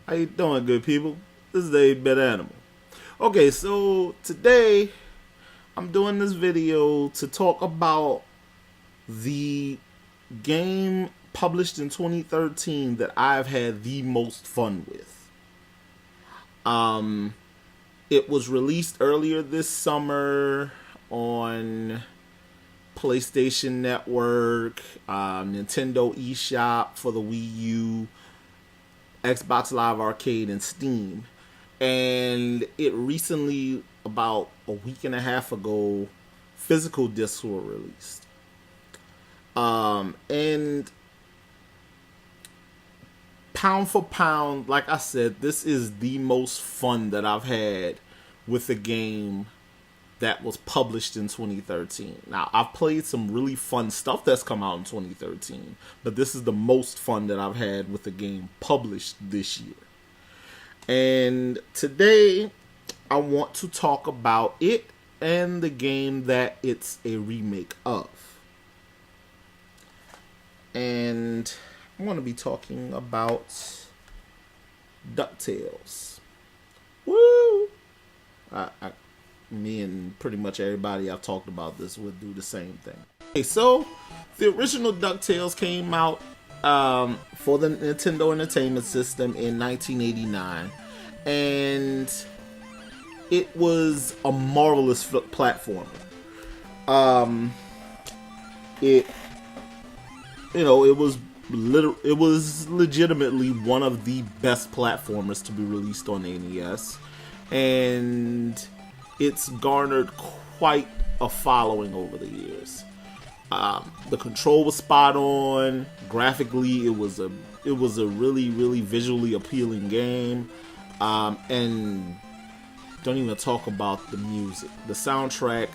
How you doing, good people? This is a bit animal. Okay, so today I'm doing this video to talk about the game published in 2013 that I've had the most fun with. It was released earlier this summer on PlayStation Network, Nintendo eShop for the Wii U, Xbox Live Arcade, and Steam. And it recently, about a week and a half ago, physical discs were released. And pound for pound, like I said, this is the most fun that I've had with a game that was published in 2013. Now, I've played some really fun stuff that's come out in 2013, but this is the most fun that I've had with a game published this year. And today, I want to talk about it and the game that it's a remake of. And I'm going to be talking about DuckTales. Woo! Me and pretty much everybody I've talked about this would do the same thing. Okay, so the original DuckTales came out for the Nintendo Entertainment System in 1989, and it was a marvelous platformer. It was legitimately one of the best platformers to be released on the NES, and it's garnered quite a following over the years. The control was spot on. Graphically, it was a really, really visually appealing game. And don't even talk about the music. The soundtrack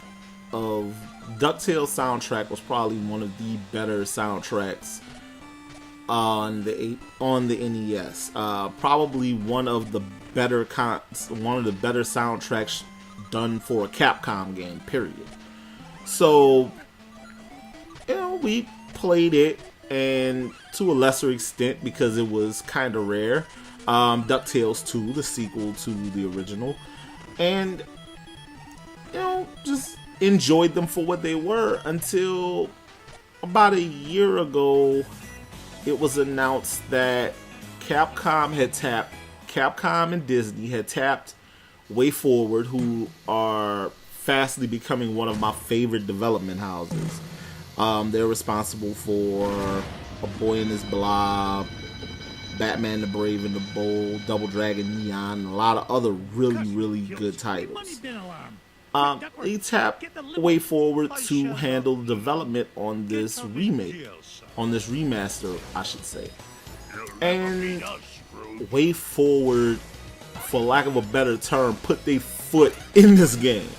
of DuckTales soundtrack was probably one of the better soundtracks on the NES. Probably one of the better soundtracks done for a Capcom game, period. So, we played it, and to a lesser extent, because it was kind of rare, DuckTales 2, the sequel to the original, and, just enjoyed them for what they were until about a year ago. It was announced that Capcom and Disney had tapped Wayforward, who are fastly becoming one of my favorite development houses. They're responsible for A Boy and His Blob, Batman the Brave and the Bold, Double Dragon Neon, and a lot of other really, really good titles. They tapped Wayforward to handle the development on this remake, on this remaster, I should say. And Wayforward, for lack of a better term, put their foot in this game.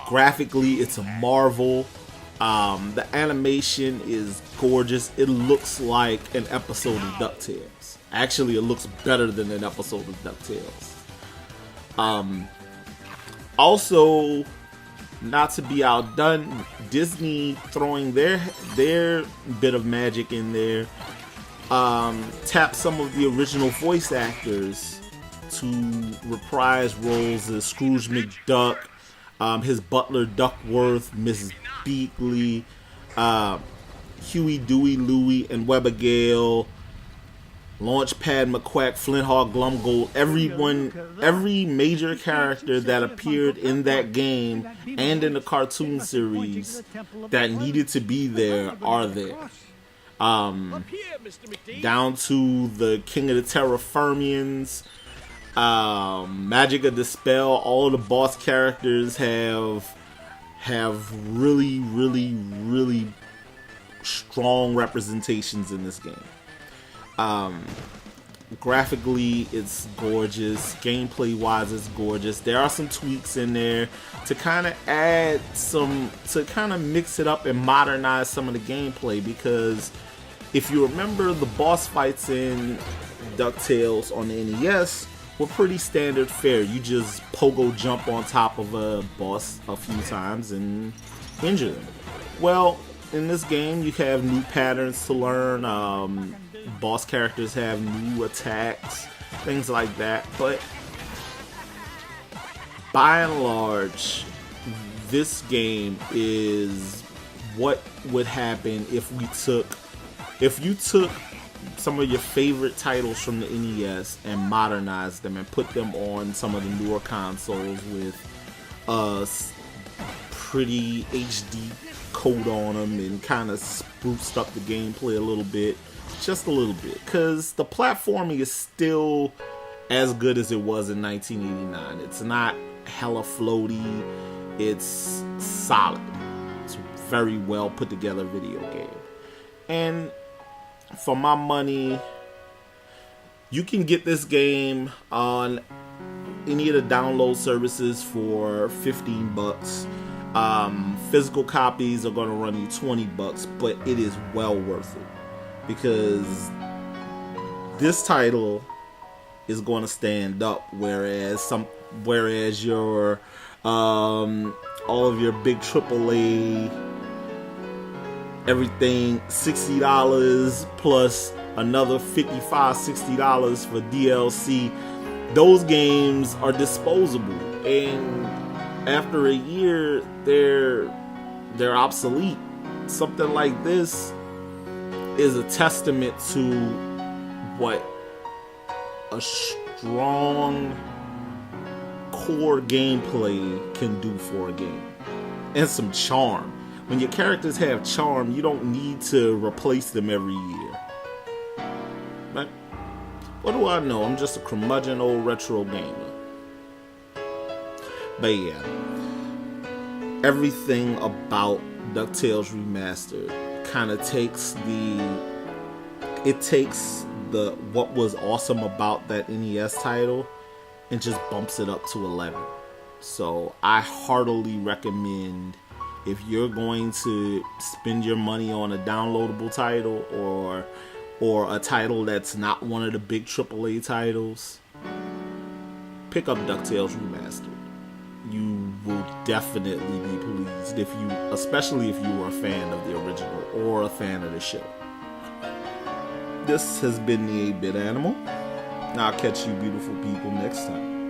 Graphically, it's a marvel. The animation is gorgeous. It looks like an episode of DuckTales. Actually, it looks better than an episode of DuckTales. Also, not to be outdone, Disney throwing their bit of magic in there. Tapped some of the original voice actors to reprise roles as Scrooge McDuck, his butler Duckworth, Mrs. Beakley, Huey, Dewey, Louie, and Webbergale, Launchpad McQuack, Flinthawk, Glumgold, every major character that appeared in that game and in the cartoon series that needed to be there are there. Down to the King of the Terra Fermians, Magic of Dispel. All of the boss characters have really, really, really strong representations in this game. Graphically, it's gorgeous. Gameplay wise, it's gorgeous. There are some tweaks in there to kind of mix it up and modernize some of the gameplay, because if you remember, the boss fights in DuckTales on the NES were pretty standard fare. You just pogo jump on top of a boss a few times and injure them. Well, in this game, you have new patterns to learn, boss characters have new attacks, things like that. But by and large, this game is what would happen if you took some of your favorite titles from the NES and modernized them and put them on some of the newer consoles with pretty HD code on them and kind of spruced up the gameplay a little bit, just a little bit, because the platforming is still as good as it was in 1989. It's not hella floaty, it's solid. It's a very well put together video game. And for my money, you can get this game on any of the download services for $15. Physical copies are going to run you $20, but it is well worth it, because this title is going to stand up, whereas your all of your big AAA everything $60 plus another $55-$60 for DLC. Those games are disposable, and after a year they're obsolete. Something like this is a testament to what a strong core gameplay can do for a game, and some charm. When your characters have charm, you don't need to replace them every year. But what do I know? I'm just a curmudgeon old retro gamer. But yeah, everything about DuckTales Remastered kind of takes what was awesome about that NES title and just bumps it up to 11. So I heartily recommend, if you're going to spend your money on a downloadable title or a title that's not one of the big AAA titles, pick up DuckTales Remastered. You will definitely be pleased, especially if you were a fan of the original or a fan of the show. This has been the 8-Bit Animal. I'll catch you beautiful people next time.